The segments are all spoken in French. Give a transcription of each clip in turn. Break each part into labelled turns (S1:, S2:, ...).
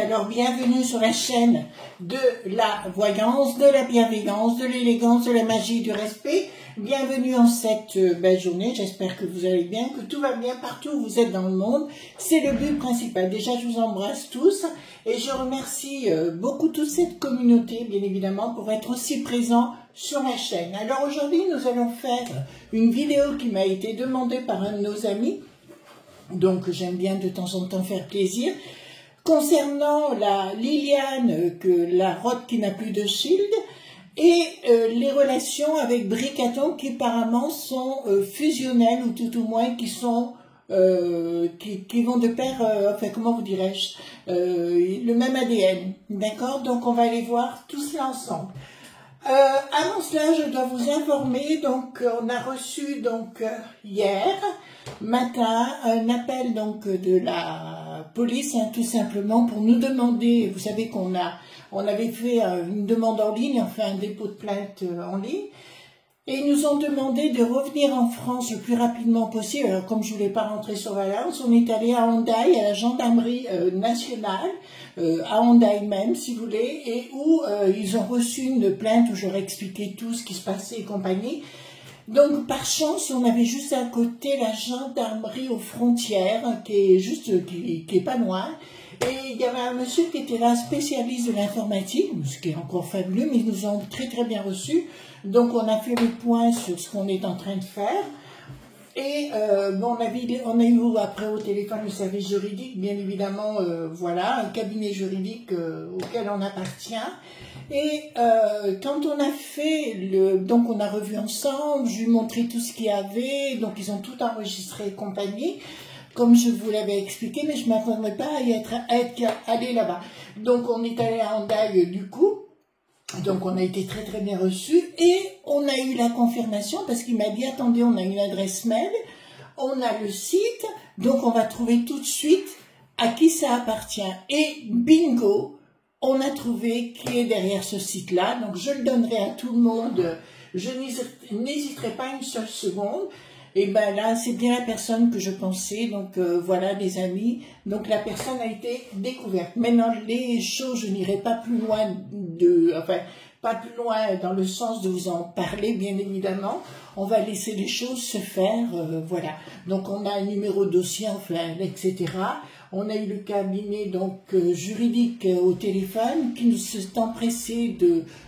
S1: alors bienvenue sur la chaîne de la voyance, de la bienveillance, de l'élégance, de la magie, du respect. Bienvenue en cette belle journée, j'espère que vous allez bien, que tout va bien partout où vous êtes dans le monde. C'est le but principal. Déjà, je vous embrasse tous et je remercie beaucoup toute cette communauté, bien évidemment, pour être aussi présent sur la chaîne. Alors aujourd'hui, nous allons faire une vidéo qui m'a été demandée par un de nos amis, donc j'aime bien de temps en temps faire plaisir, concernant la Liliane, la rotte qui n'a plus de shield, et les relations avec Bricaton qui apparemment sont fusionnelles, ou tout au moins qui sont qui vont de pair, enfin comment vous dirais-je, le même ADN, d'accord? Donc on va aller voir tout cela ensemble. Avant cela, je dois vous informer, donc on a reçu donc hier matin un appel donc de la police, hein, tout simplement pour nous demander, vous savez qu'on avait fait une demande en ligne, on fait un dépôt de plainte en ligne, et ils nous ont demandé de revenir en France le plus rapidement possible. Alors comme je ne voulais pas rentrer sur Valence, on est allé à Hendaye, à la gendarmerie nationale, à Hendaye même si vous voulez, et où ils ont reçu une plainte où j'aurais expliqué tout ce qui se passait et compagnie. Donc par chance, on avait juste à côté la gendarmerie aux frontières, qui est pas loin. Et il y avait un monsieur qui était là, spécialiste de l'informatique, ce qui est encore fabuleux, mais ils nous ont très très bien reçus. Donc on a fait le point sur ce qu'on est en train de faire. Et bon, on a eu après au téléphone le service juridique, bien évidemment, voilà, un cabinet juridique auquel on appartient. Et quand on a fait donc on a revu ensemble, je lui ai montré tout ce qu'il y avait, donc ils ont tout enregistré et compagnie, comme je vous l'avais expliqué, mais je ne m'attendais pas à être allé là-bas. Donc on est allé à Hendaye du coup. Donc on a été très très bien reçus et on a eu la confirmation parce qu'il m'a dit attendez, on a une adresse mail, on a le site, donc on va trouver tout de suite à qui ça appartient. Et bingo, on a trouvé qui est derrière ce site-là, donc je le donnerai à tout le monde, je n'hésiterai pas une seule seconde. Et ben là, c'est bien la personne que je pensais, donc voilà les amis, donc la personne a été découverte. Maintenant, les choses, je n'irai pas plus loin pas plus loin dans le sens de vous en parler, bien évidemment. On va laisser les choses se faire, voilà. Donc on a un numéro de dossier, enfin, etc. On a eu le cabinet donc juridique au téléphone qui nous s'est empressé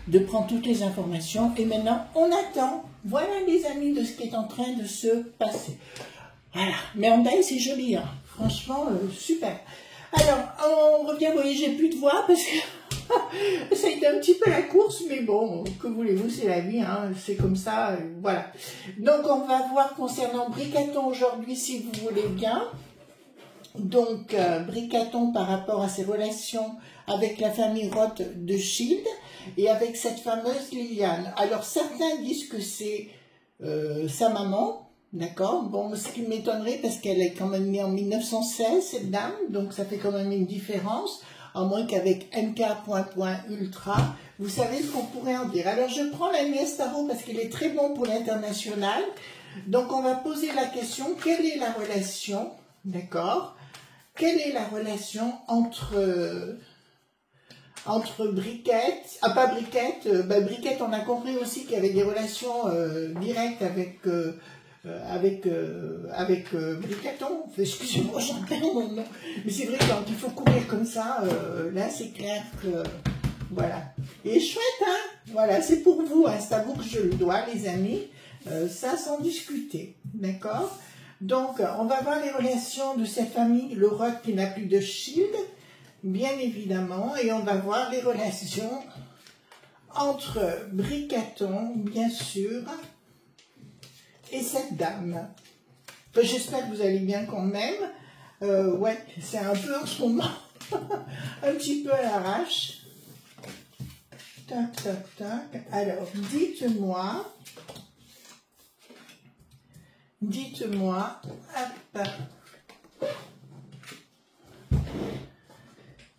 S1: de prendre toutes les informations. Et maintenant, on attend. Voilà les amis de ce qui est en train de se passer. Voilà. Mais Hendaye, c'est joli, hein. Franchement, super. Alors, on revient, vous voyez, j'ai plus de voix parce que ça a été un petit peu la course, mais bon, que voulez-vous, c'est la vie, hein, c'est comme ça, voilà. Donc, on va voir concernant Bricaton aujourd'hui, si vous voulez bien. Donc, Bricaton par rapport à ses relations avec la famille Roth de Shield et avec cette fameuse Liliane. Alors, certains disent que c'est sa maman, d'accord. Bon, ce qui m'étonnerait parce qu'elle est quand même née en 1916, cette dame, donc ça fait quand même une différence, à moins qu'avec MK.Ultra, vous savez ce qu'on pourrait en dire. Alors, je prends la nièce Tarot parce qu'il est très bon pour l'international. Donc, on va poser la question, quelle est la relation, d'accord? Quelle est la relation entre Briquette, pas Briquette, Briquette, on a compris aussi qu'il y avait des relations directes avec Bricaton. Excusez-moi, j'en perds mon nom. Mais c'est vrai que quand il faut courir comme ça, là c'est clair que voilà. Et chouette, hein? Voilà, c'est pour vous, hein, c'est à vous que je le dois, les amis. Ça sans discuter, d'accord? Donc, on va voir les relations de cette famille, le Roth qui n'a plus de shield, bien évidemment, et on va voir les relations entre Bricaton, bien sûr, et cette dame. Enfin, j'espère que vous allez bien quand même. Ouais, c'est un peu en ce moment, un petit peu à l'arrache. Tac, tac, tac. Alors, dites-moi, hop.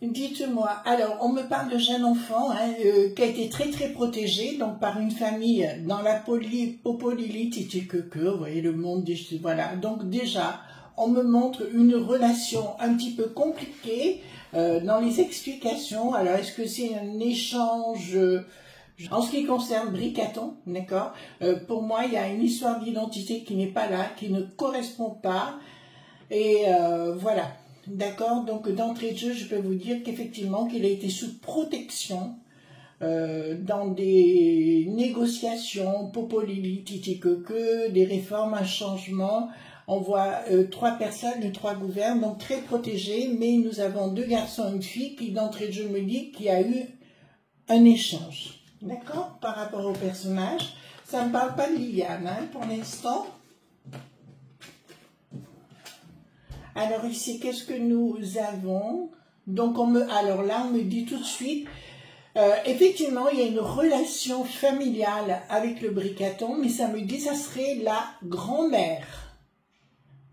S1: Dites-moi, alors on me parle de jeune enfant hein, qui a été très très protégé donc par une famille dans la Popolilite, vous voyez le monde, voilà. Donc déjà, on me montre une relation un petit peu compliquée dans les explications. Alors, est-ce que c'est un échange en ce qui concerne Bricaton, d'accord? Pour moi, il y a une histoire d'identité qui n'est pas là, qui ne correspond pas. Et voilà, d'accord? Donc, d'entrée de jeu, je peux vous dire qu'effectivement, qu'il a été sous protection dans des négociations, popoli, que des réformes, un changement. On voit 3 personnes, 3 gouvernes, donc très protégés, mais nous avons 2 garçons et une fille qui, d'entrée de jeu, me dit qu'il y a eu un échange. D'accord? Par rapport au personnage. Ça ne parle pas de Liliane, hein, pour l'instant. Alors ici, qu'est-ce que nous avons? Donc, alors là, on me dit tout de suite, effectivement, il y a une relation familiale avec le Bricaton, mais ça me dit ça serait la grand-mère.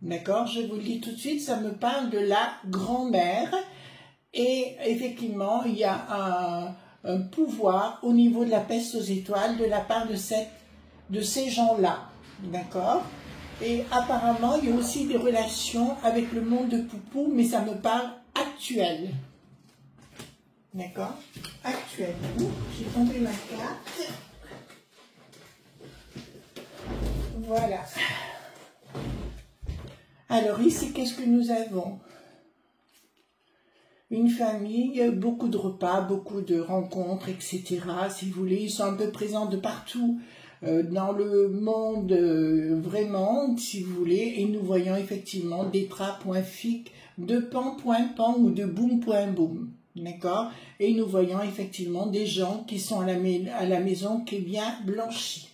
S1: D'accord? Je vous le dis tout de suite, ça me parle de la grand-mère. Et effectivement, il y a un pouvoir au niveau de la peste aux étoiles de la part de ces gens-là. D'accord? Et apparemment, il y a aussi des relations avec le monde de Poupou, mais ça me parle actuel. D'accord? Actuel. J'ai tombé ma carte. Voilà. Alors ici, qu'est-ce que nous avons? Une famille, beaucoup de repas, beaucoup de rencontres, etc. Si vous voulez, ils sont un peu présents de partout dans le monde, vraiment, si vous voulez. Et nous voyons effectivement des tra.fic, de pan.pan ou de boum.boum. D'accord? Et nous voyons effectivement des gens qui sont à la maison qui est bien blanchie.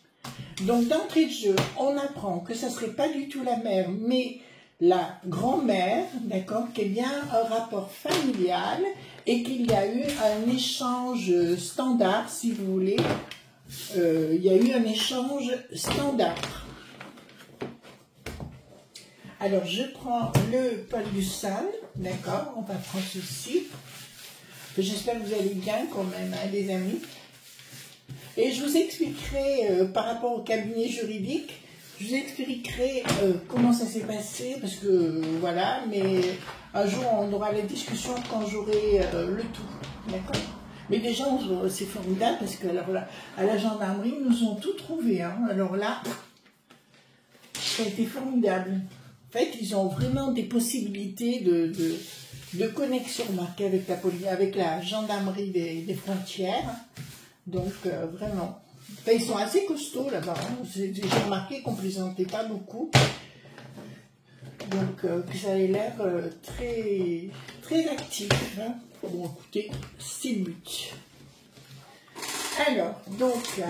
S1: Donc d'entrée de jeu, on apprend que ça ne serait pas du tout la mère, mais la grand-mère, d'accord, qu'il y a un rapport familial et qu'il y a eu un échange standard, si vous voulez. Il y a eu un échange standard. Alors, je prends le Paul du Sal, d'accord, on va prendre ceci. J'espère que vous allez bien quand même, hein, les amis. Et je vous expliquerai, par rapport au cabinet juridique, je vous expliquerai comment ça s'est passé, parce que voilà, mais un jour on aura la discussion quand j'aurai le tout, d'accord? Mais déjà, c'est formidable, parce que alors là, à la gendarmerie, ils nous ont tout trouvé, hein. Alors là, ça a été formidable. En fait, ils ont vraiment des possibilités de connexion marquée avec avec la gendarmerie des frontières. Donc, vraiment. Enfin, ils sont assez costauds là-bas. Hein. J'ai remarqué qu'on ne plaisantait pas beaucoup. Donc, que ça avait l'air très, très actif. Hein. Bon, écoutez, c'est le but. Alors, donc,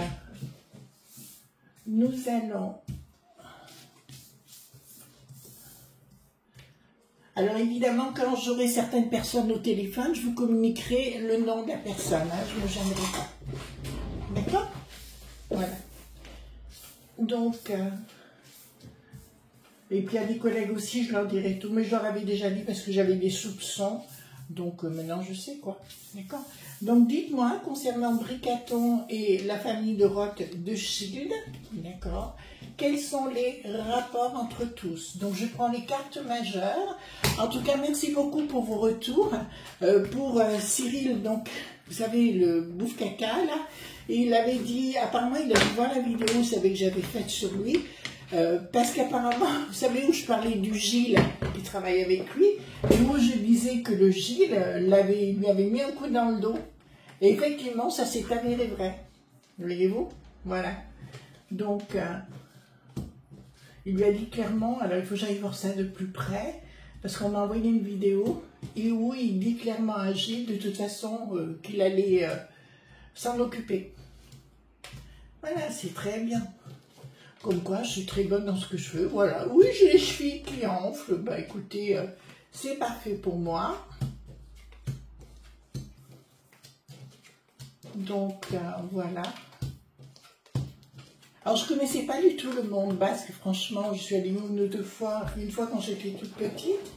S1: nous allons... Alors, évidemment, quand j'aurai certaines personnes au téléphone, je vous communiquerai le nom de la personne. Hein, je ne me gênerai pas. D'accord? Voilà. Donc, et puis à des collègues aussi, je leur dirai tout, mais je leur avais déjà dit parce que j'avais des soupçons. Donc, maintenant, je sais quoi. D'accord? Donc, dites-moi, concernant Bricaton et la famille de Roth de Shield, d'accord, quels sont les rapports entre tous? Donc, je prends les cartes majeures. En tout cas, merci beaucoup pour vos retours. Pour Cyril, donc, vous savez, le bouffe caca, là, et il avait dit, apparemment, il a dû voir la vidéo, vous savez, que j'avais faite sur lui, parce qu'apparemment, vous savez où je parlais du Gilles qui travaille avec lui, et moi je disais que le Gilles lui avait mis un coup dans le dos, et effectivement, ça s'est avéré vrai. Voyez-vous? Voilà. Donc, il lui a dit clairement, alors il faut que j'aille voir ça de plus près, parce qu'on m'a envoyé une vidéo, et où il dit clairement à Gilles, de toute façon, qu'il allait s'en occuper. Voilà, c'est très bien. Comme quoi, je suis très bonne dans ce que je fais. Voilà. Oui, j'ai les chevilles qui enflent. Bah écoutez, c'est parfait pour moi. Donc, voilà. Alors, je ne connaissais pas du tout le monde basque. Franchement, je suis allée une ou deux fois, une fois quand j'étais toute petite.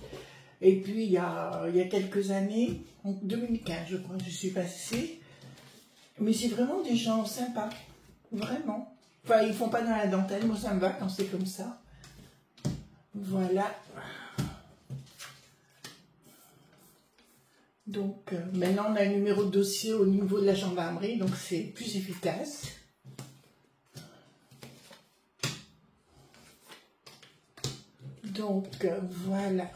S1: Et puis, il y a quelques années, en 2015, je crois que je suis passée. Mais c'est vraiment des gens sympas. Vraiment. Enfin, ils font pas dans la dentelle. Moi, ça me va quand c'est comme ça. Voilà. Donc maintenant on a le numéro de dossier au niveau de la gendarmerie, donc c'est plus efficace. Donc voilà.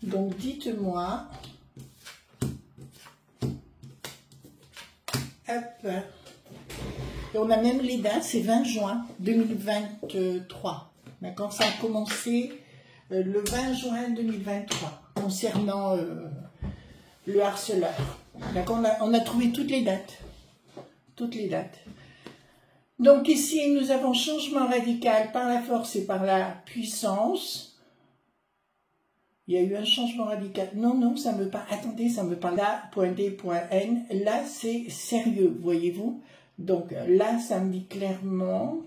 S1: Donc dites-moi, hop, et on a même les dates, c'est 20 juin 2023. D'accord, ça a commencé le 20 juin 2023 concernant le harceleur. D'accord, on a trouvé toutes les dates. Toutes les dates. Donc ici, nous avons changement radical par la force et par la puissance. Il y a eu un changement radical. Non, non, ça me parle. Attendez, ça me parle là, point D, point N. Là, c'est sérieux, voyez-vous. Donc là, ça me dit clairement.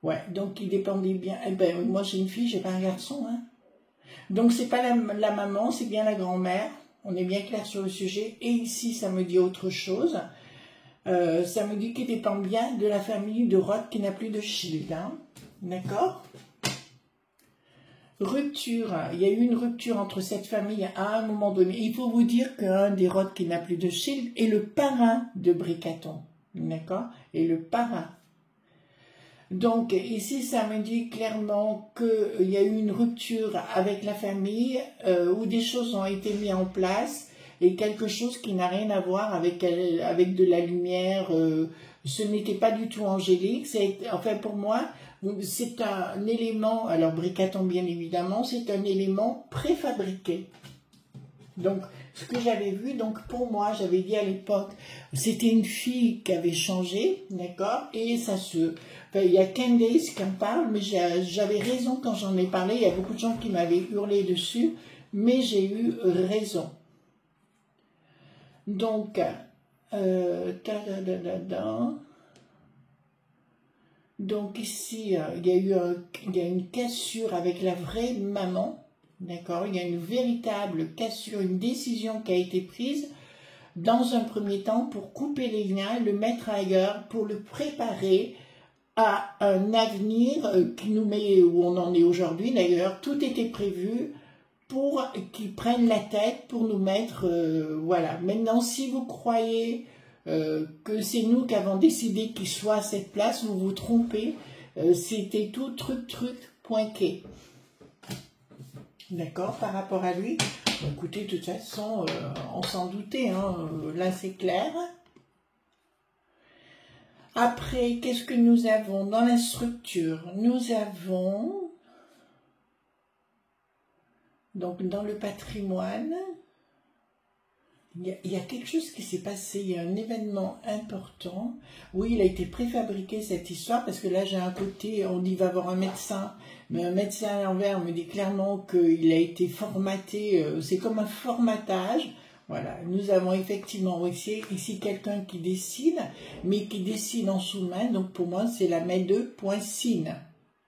S1: Ouais, donc il dépendait bien. Eh ben, moi, j'ai une fille, j'ai pas un garçon. Hein. Donc, c'est pas la maman, c'est bien la grand-mère. On est bien clair sur le sujet. Et ici, ça me dit autre chose. Ça me dit qu'il dépend bien de la famille de Roth qui n'a plus de shield. Hein. D'accord? Rupture. Il y a eu une rupture entre cette famille à un moment donné. Il faut vous dire qu'un des Roth qui n'a plus de shield est le parrain de Bricaton. D'accord? Et le parrain. Donc ici, ça me dit clairement qu'il y a eu une rupture avec la famille où des choses ont été mises en place. Et quelque chose qui n'a rien à voir avec de la lumière, ce n'était pas du tout angélique, enfin pour moi, c'est un élément, alors Bricaton bien évidemment, c'est un élément préfabriqué. Donc, ce que j'avais vu, donc pour moi, j'avais dit à l'époque, c'était une fille qui avait changé, d'accord, et ça se... Enfin, il y a Candace qui en parle, mais j'avais raison quand j'en ai parlé, il y a beaucoup de gens qui m'avaient hurlé dessus, mais j'ai eu raison. Donc, donc ici, il y a une cassure avec la vraie maman, d'accord? Il y a une véritable cassure, une décision qui a été prise dans un premier temps pour couper les liens, le mettre ailleurs, pour le préparer à un avenir qui nous met où on en est aujourd'hui. D'ailleurs, tout était prévu pour qu'ils prennent la tête pour nous mettre, voilà. Maintenant, si vous croyez que c'est nous qui avons décidé qu'il soit à cette place, vous vous trompez. C'était tout truc, poinqué. D'accord, par rapport à lui. Bon, écoutez, de toute façon, on s'en doutait, hein, là c'est clair. Après, qu'est-ce que nous avons dans la structure? Nous avons... Donc, dans le patrimoine, il y a quelque chose qui s'est passé, il y a un événement important. Oui, il a été préfabriqué cette histoire, parce que là, j'ai un côté, on dit, va voir un médecin, mais un médecin à l'envers me dit clairement qu'il a été formaté, c'est comme un formatage. Voilà, nous avons effectivement ici quelqu'un qui décide, mais qui décide en sous-main, donc pour moi, c'est la main de point signe.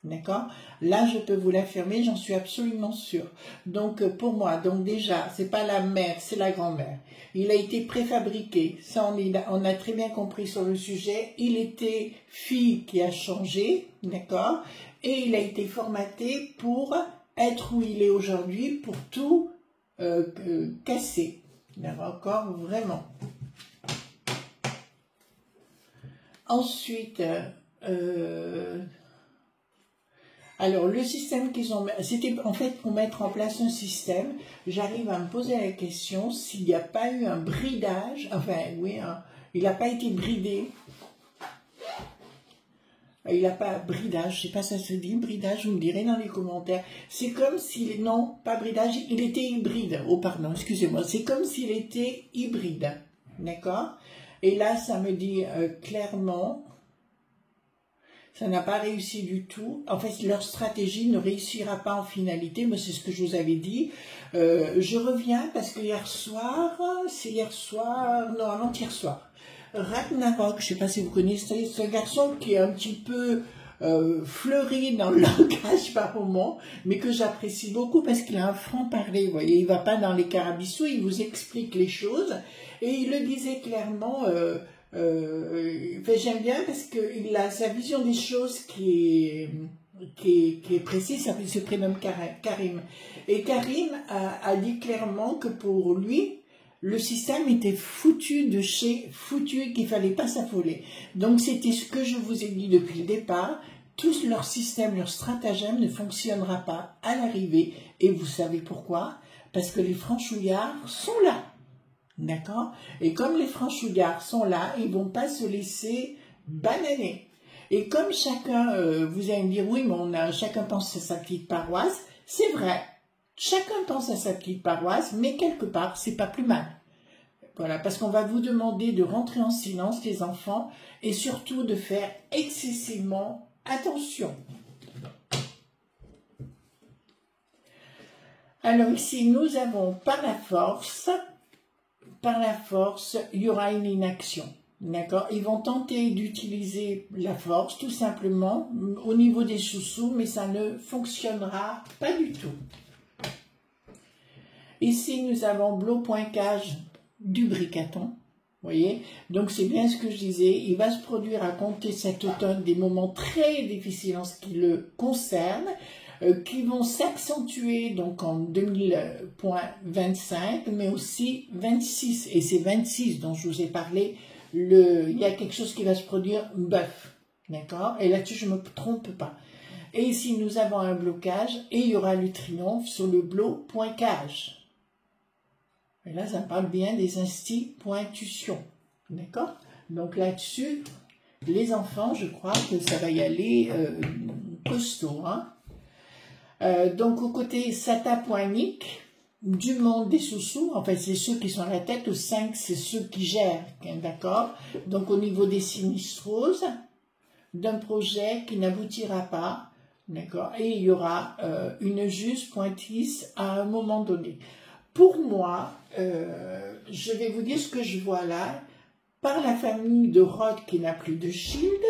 S1: D'accord? Là, je peux vous l'affirmer, j'en suis absolument sûre. Donc, pour moi, donc déjà, c'est pas la mère, c'est la grand-mère. Il a été préfabriqué, ça on a très bien compris sur le sujet. Il était fille qui a changé, d'accord? Et il a été formaté pour être où il est aujourd'hui, pour tout casser. D'accord? Vraiment. Ensuite, alors, le système qu'ils ont... C'était en fait pour mettre en place un système. J'arrive à me poser la question s'il n'y a pas eu un bridage. Enfin, oui, il n'a pas été bridé. Il n'a pas... Bridage, je ne sais pas si ça se dit. Bridage, vous me direz dans les commentaires. C'est comme s'il... Non, pas bridage, il était hybride. Oh, pardon, excusez-moi. C'est comme s'il était hybride. D'accord? Et là, ça me dit clairement... Ça n'a pas réussi du tout. En fait, leur stratégie ne réussira pas en finalité, mais c'est ce que je vous avais dit. Je reviens parce que hier soir, non, avant-hier soir, Ragnarok, je ne sais pas si vous connaissez, c'est un garçon qui est un petit peu fleuri dans le langage par moment, mais que j'apprécie beaucoup parce qu'il a un franc-parler, vous voyez, il ne va pas dans les carabistous, il vous explique les choses, et il le disait clairement... j'aime bien parce qu'il a sa vision des choses qui est qui est précis, ça se prénomme Karim. Et Karim a dit clairement que pour lui, le système était foutu de chez foutu et qu'il ne fallait pas s'affoler. Donc c'était ce que je vous ai dit depuis le départ. Tout leur système, leur stratagème ne fonctionnera pas à l'arrivée. Et vous savez pourquoi? Parce que les franchouillards sont là. D'accord? Et comme les franchouillards sont là, ils ne vont pas se laisser bananer. Et comme chacun, vous allez me dire, oui, mais chacun pense à sa petite paroisse, c'est vrai. Chacun pense à sa petite paroisse, mais quelque part, c'est pas plus mal. Voilà, parce qu'on va vous demander de rentrer en silence, les enfants, et surtout de faire excessivement attention. Alors ici, nous avons par la force, il y aura une inaction. D'accord? Ils vont tenter d'utiliser la force, tout simplement, au niveau des sous-sous, mais ça ne fonctionnera pas du tout. Ici, nous avons Blo.cage du Bricaton. Vous voyez? Donc, c'est bien ce que je disais. Il va se produire à compter cet automne des moments très difficiles en ce qui le concerne, qui vont s'accentuer donc en 2025, mais aussi 26. Et c'est 26 dont je vous ai parlé. Il y a quelque chose qui va se produire, bœuf. D'accord? Et là-dessus, je ne me trompe pas. Et ici, nous avons un blocage et il y aura le triomphe sur le Blo.cage. Et là, ça parle bien des instits.intuition. D'accord? Donc là-dessus, les enfants, je crois que ça va y aller costaud. Hein? Donc, au côté Sata.nick, du monde des sous-sous, en fait, c'est ceux qui sont à la tête, au 5, c'est ceux qui gèrent. D'accord? Donc, au niveau des sinistroses, d'un projet qui n'aboutira pas. D'accord? Et il y aura une juste pointisse à un moment donné. Pour moi, je vais vous dire ce que je vois là. Par la famille de Rod qui n'a plus de shield,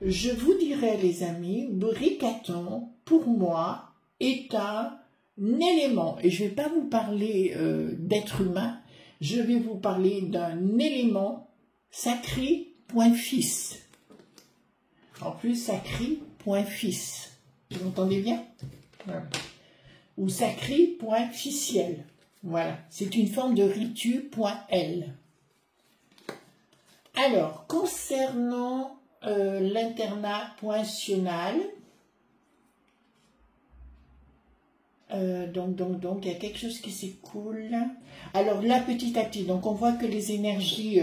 S1: je vous dirais, les amis, Bricaton, pour moi, est un élément. Et je ne vais pas vous parler d'être humain, je vais vous parler d'un élément sacré, point fils. En plus, sacré, point fils. Vous entendez bien? Voilà. Ou sacré, point ficiel. Voilà, c'est une forme de ritu.l. Alors, concernant l'internat.sional, donc, il y a quelque chose qui s'écoule. Alors là, petit à petit, donc on voit que les énergies,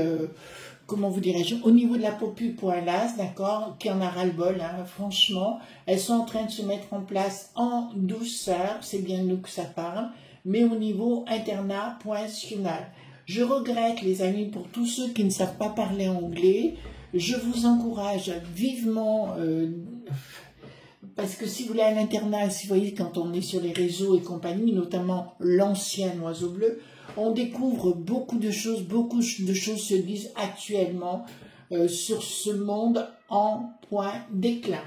S1: comment vous dirais-je, au niveau de la popu.las, d'accord, qui en a ras-le-bol, hein, franchement, elles sont en train de se mettre en place en douceur, c'est bien de nous que ça parle, mais au niveau internat.sional. Je regrette, les amis, pour tous ceux qui ne savent pas parler anglais, je vous encourage vivement, parce que si vous voulez à l'internat, si vous voyez quand on est sur les réseaux et compagnie, notamment l'ancien Oiseau Bleu, on découvre beaucoup de choses se disent actuellement sur ce monde en point d'éclat.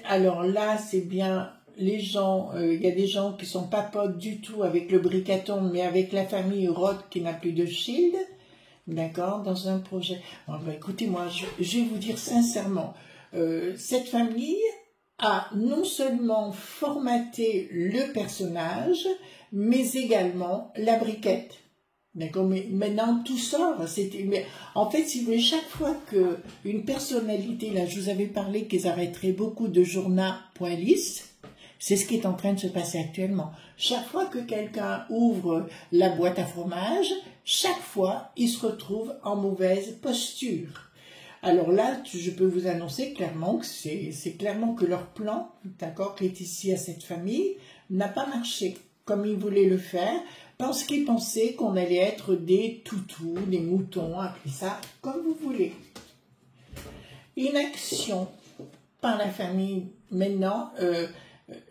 S1: Alors là, c'est bien les gens, il y a des gens qui ne sont pas potes du tout avec le Bricaton, mais avec la famille Roth qui n'a plus de shield, d'accord, dans un projet. Bon, ben, écoutez, moi, je vais vous dire sincèrement, cette famille a non seulement formaté le personnage, mais également la briquette. D'accord, mais maintenant tout sort. En fait, si vous voulez, chaque fois qu'une personnalité, là, je vous avais parlé qu'ils arrêteraient beaucoup de journal.list, c'est ce qui est en train de se passer actuellement. Chaque fois que quelqu'un ouvre la boîte à fromage, chaque fois, il se retrouve en mauvaise posture. Alors là, je peux vous annoncer clairement que c'est clairement que leur plan, d'accord, qui est ici à cette famille, n'a pas marché comme ils voulaient le faire, parce qu'ils pensaient qu'on allait être des toutous, des moutons, appelez ça comme vous voulez. Inaction par la famille. Maintenant,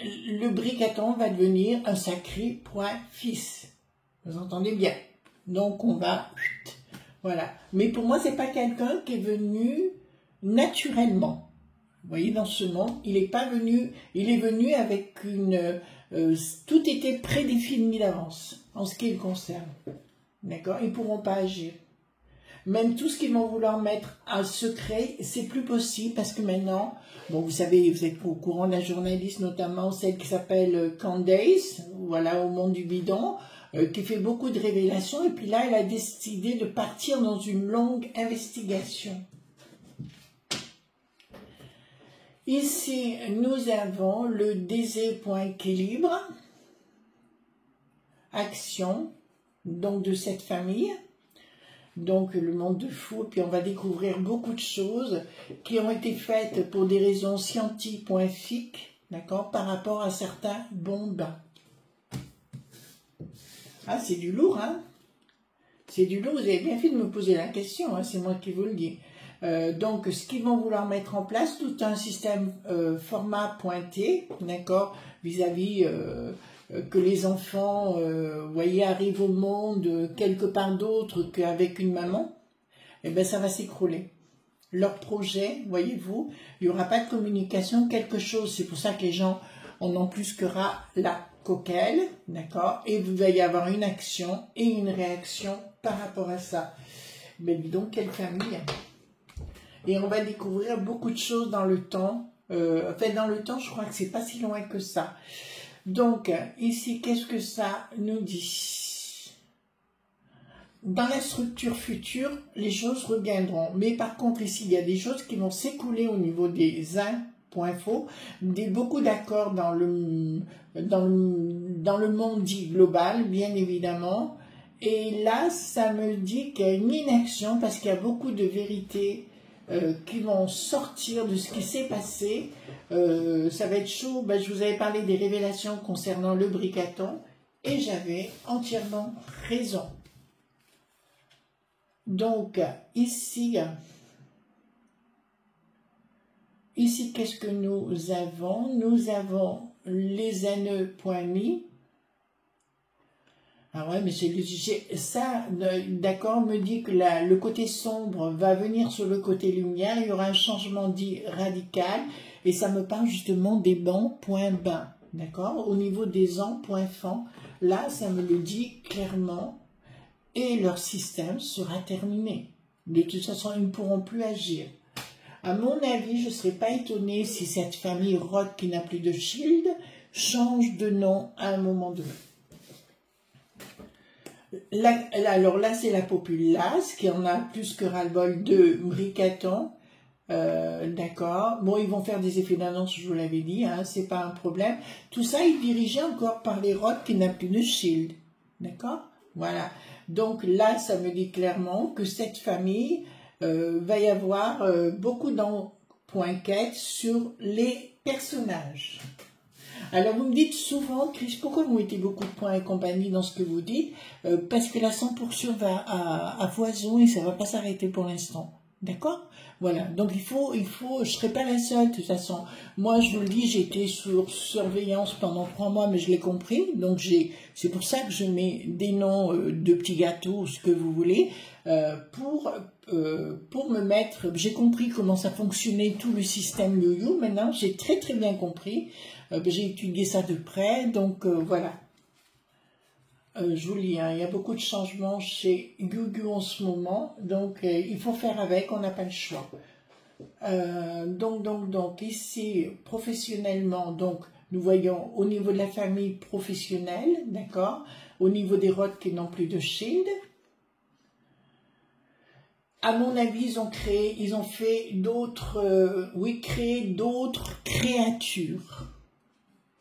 S1: le Bricaton va devenir un sacré point fils. Vous entendez bien? Donc on va... Voilà. Mais pour moi, c'est pas quelqu'un qui est venu naturellement. Vous voyez, dans ce monde, il n'est pas venu... Il est venu avec une... tout était prédéfini d'avance, en ce qui le concerne. D'accord? Ils ne pourront pas agir. Même tout ce qu'ils vont vouloir mettre en secret, c'est plus possible parce que maintenant, bon, vous savez, vous êtes au courant d'un journaliste, notamment celle qui s'appelle Candace, voilà, au monde du bidon, qui fait beaucoup de révélations. Et puis là, elle a décidé de partir dans une longue investigation. Ici, nous avons le désir.équilibre, action, donc de cette famille, donc le monde de fou, puis on va découvrir beaucoup de choses qui ont été faites pour des raisons scientifiques, d'accord, par rapport à certains bombes. Ah, c'est du lourd, hein? C'est du lourd, vous avez bien fait de me poser la question, hein, c'est moi qui vous le dis. Donc, ce qu'ils vont vouloir mettre en place, tout un système format pointé, d'accord, vis-à-vis que les enfants, voyez, arrivent au monde quelque part d'autre qu'avec une maman, eh bien, ça va s'écrouler. Leur projet, voyez-vous, il n'y aura pas de communication, quelque chose, c'est pour ça que les gens en ont plus que ras la coquelle, d'accord, et il va y avoir une action et une réaction par rapport à ça. Mais dis donc, quelle famille! Et on va découvrir beaucoup de choses dans le temps. Enfin, dans le temps, je crois que c'est pas si loin que ça. Donc, ici, qu'est-ce que ça nous dit? Dans la structure future, les choses reviendront. Mais par contre, ici, il y a des choses qui vont s'écouler au niveau des infos, beaucoup d'accords dans le monde dit global, bien évidemment. Et là, ça me dit qu'il y a une inaction parce qu'il y a beaucoup de vérités qui vont sortir de ce qui s'est passé. Ça va être chaud. Ben, je vous avais parlé des révélations concernant le bricaton et j'avais entièrement raison. Donc, ici qu'est-ce que nous avons? Nous avons les NE.mi. Ah ouais, mais ça, d'accord, me dit que le côté sombre va venir sur le côté lumière, il y aura un changement dit radical, et ça me parle justement des bancs point bas, d'accord, au niveau des ans point fan, là, ça me le dit clairement, et leur système sera terminé. De toute façon, ils ne pourront plus agir. À mon avis, je ne serais pas étonnée si cette famille Roth qui n'a plus de shield change de nom à un moment donné. Alors là, c'est la populace qui en a plus que ras-le-bol de bricaton. D'accord. Bon, ils vont faire des effets d'annonce, je vous l'avais dit, hein, c'est pas un problème. Tout ça est dirigé encore par les Roth qui n'a plus de shield. D'accord. Voilà. Donc là, ça me dit clairement que cette famille va y avoir beaucoup d'enquêtes sur les personnages. Alors, vous me dites souvent, Chris, pourquoi vous mettez beaucoup de points et compagnie dans ce que vous dites? Parce que la 100% va à foison et ça ne va pas s'arrêter pour l'instant. D'accord? Voilà. Donc, je ne serai pas la seule, de toute façon. Moi, je vous le dis, j'ai été sur surveillance pendant 3 mois, mais je l'ai compris. Donc, c'est pour ça que je mets des noms de petits gâteaux, ce que vous voulez, pour me mettre... J'ai compris comment ça fonctionnait, tout le système yo-yo. Maintenant, j'ai très, très bien compris. J'ai étudié ça de près, donc voilà. Je vous lis, hein, il y a beaucoup de changements chez Gugu en ce moment, donc il faut faire avec, on n'a pas le choix. Donc ici, professionnellement, donc nous voyons au niveau de la famille professionnelle, d'accord, au niveau des Roth qui n'ont plus de shield. À mon avis, ils ont fait d'autres, créé d'autres créatures.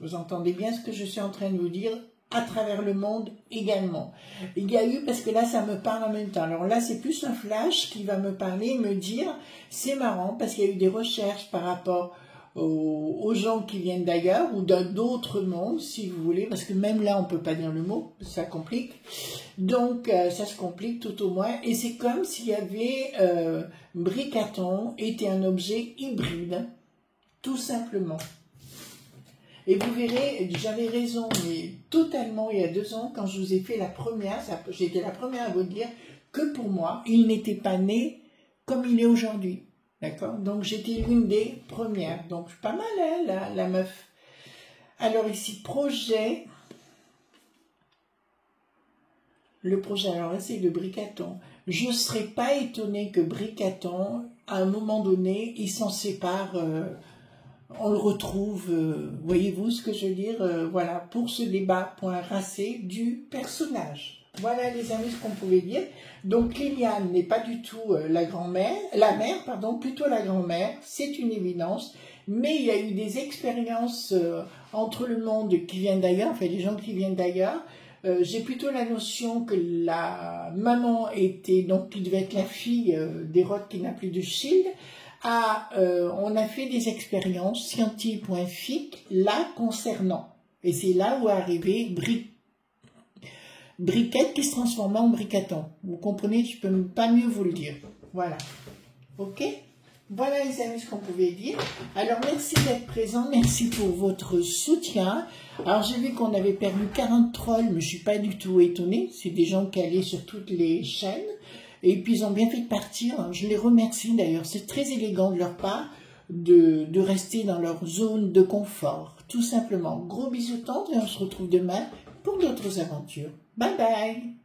S1: Vous entendez bien ce que je suis en train de vous dire à travers le monde également. Il y a eu, parce que là, ça me parle en même temps. Alors là, c'est plus un flash qui va me parler, me dire, c'est marrant, parce qu'il y a eu des recherches par rapport aux gens qui viennent d'ailleurs, ou d'autres mondes, si vous voulez, parce que même là, on ne peut pas dire le mot, ça complique. Donc, ça se complique tout au moins. Et c'est comme s'il y avait Bricaton était un objet hybride, tout simplement. Et vous verrez, j'avais raison, mais totalement, il y a 2 ans, quand je vous ai fait la première, j'étais la première à vous dire que pour moi, il n'était pas né comme il est aujourd'hui. D'accord? Donc, j'étais l'une des premières. Donc, pas mal, hein, la meuf. Alors, ici, projet. Le projet, alors là, c'est le bricaton. je ne serais pas étonnée que Bricaton, à un moment donné, il s'en sépare, on le retrouve, voyez-vous ce que je veux dire, voilà, pour ce débat point racé du personnage. Voilà les amis ce qu'on pouvait dire. Donc Liliane n'est pas du tout la mère, pardon, plutôt la grand-mère, c'est une évidence, mais il y a eu des expériences entre le monde qui vient d'ailleurs, enfin les gens qui viennent d'ailleurs. J'ai plutôt la notion que la maman était, donc qui devait être la fille d'Hérode qui n'a plus de shield. On a fait des expériences scientifiques là concernant. Et c'est là où est arrivé Briquette qui se transforma en Bricaton. Vous comprenez, je peux pas mieux vous le dire. Voilà. Ok? Voilà les amis ce qu'on pouvait dire. Alors merci d'être présents, merci pour votre soutien. Alors j'ai vu qu'on avait perdu 40 trolls, mais je suis pas du tout étonnée. C'est des gens qui allaient sur toutes les chaînes. Et puis ils ont bien fait de partir. Je les remercie d'ailleurs. C'est très élégant de leur part de rester dans leur zone de confort. Tout simplement. Gros bisous tendres et on se retrouve demain pour d'autres aventures. Bye bye!